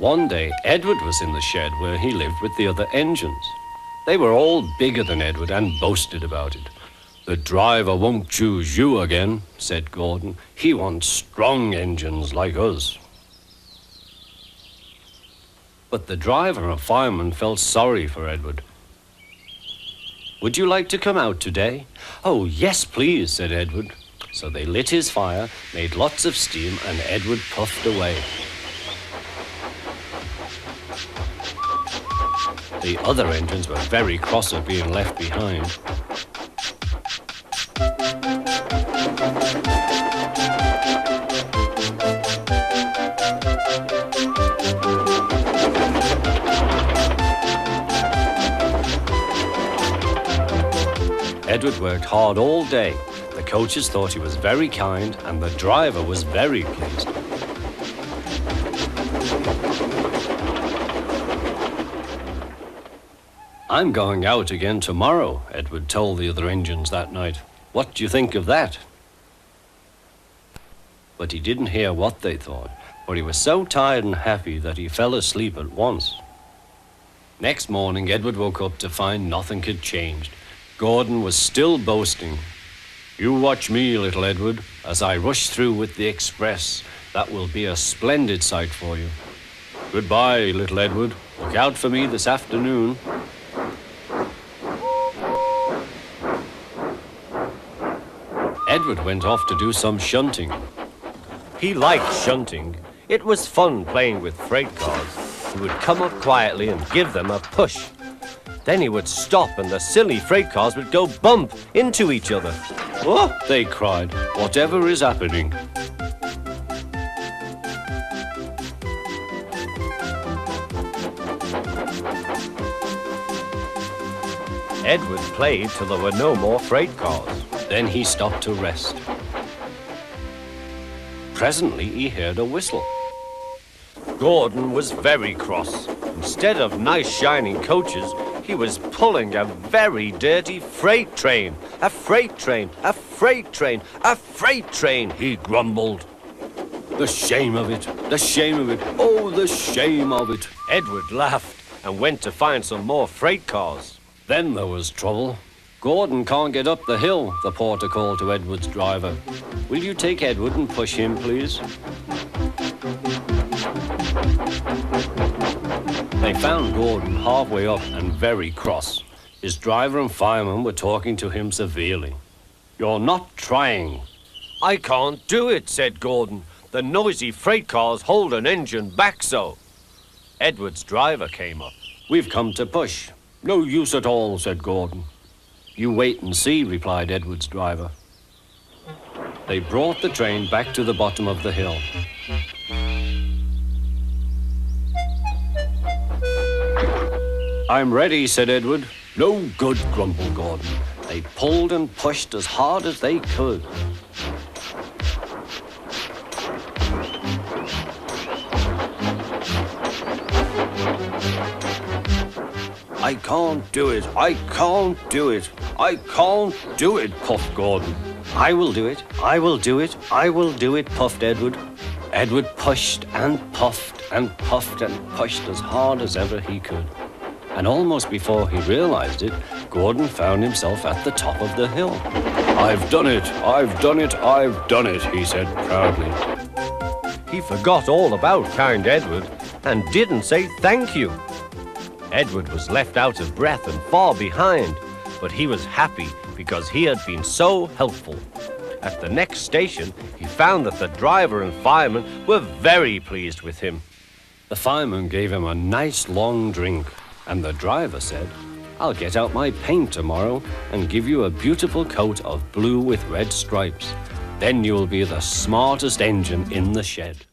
One day, Edward was in the shed where he lived with the other engines. They were all bigger than Edward and boasted about it. "The driver won't choose you again," said Gordon. "He wants strong engines like us." But the driver and fireman felt sorry for Edward. "Would you like to come out today?" "Oh, yes, please," said Edward. So they lit his fire, made lots of steam, and Edward puffed away. The other engines were very cross at being left behind. Edward worked hard all day. The coaches thought he was very kind, and the driver was very pleased. "I'm going out again tomorrow," Edward told the other engines that night. "What do you think of that?" But he didn't hear what they thought, for he was so tired and happy that he fell asleep at once. Next morning, Edward woke up to find nothing had changed. Gordon was still boasting. "You watch me, little Edward, as I rush through with the express. That will be a splendid sight for you. Goodbye, little Edward. Look out for me this afternoon." Edward went off to do some shunting. He liked shunting. It was fun playing with freight cars. He would come up quietly and give them a push. Then he would stop and the silly freight cars would go bump into each other. "Oh," they cried, "whatever is happening?" Edward played till there were no more freight cars. Then he stopped to rest. Presently he heard a whistle. Gordon was very cross. Instead of nice shining coaches, he was pulling a very dirty freight train. "A freight train, a freight train, a freight train," he grumbled. "The shame of it, the shame of it, oh, the shame of it." Edward laughed and went to find some more freight cars. Then there was trouble. "Gordon can't get up the hill," the porter called to Edward's driver. "Will you take Edward and push him, please?" They found Gordon halfway up and very cross. His driver and fireman were talking to him severely. "You're not trying." "I can't do it," said Gordon. "The noisy freight cars hold an engine back so." Edward's driver came up. "We've come to push." "No use at all," said Gordon. "You wait and see," replied Edward's driver. They brought the train back to the bottom of the hill. "I'm ready," said Edward. "No good," grumbled Gordon. They pulled and pushed as hard as they could. "I can't do it, I can't do it, I can't do it," puffed Gordon. "I will do it, I will do it, I will do it," puffed Edward. Edward pushed and puffed and puffed and pushed as hard as ever he could. And almost before he realized it, Gordon found himself at the top of the hill. "I've done it, I've done it, I've done it," he said proudly. He forgot all about kind Edward and didn't say thank you. Edward was left out of breath and far behind, but he was happy because he had been so helpful. At the next station, he found that the driver and fireman were very pleased with him. The fireman gave him a nice long drink, and the driver said, "I'll get out my paint tomorrow and give you a beautiful coat of blue with red stripes. Then you'll be the smartest engine in the shed."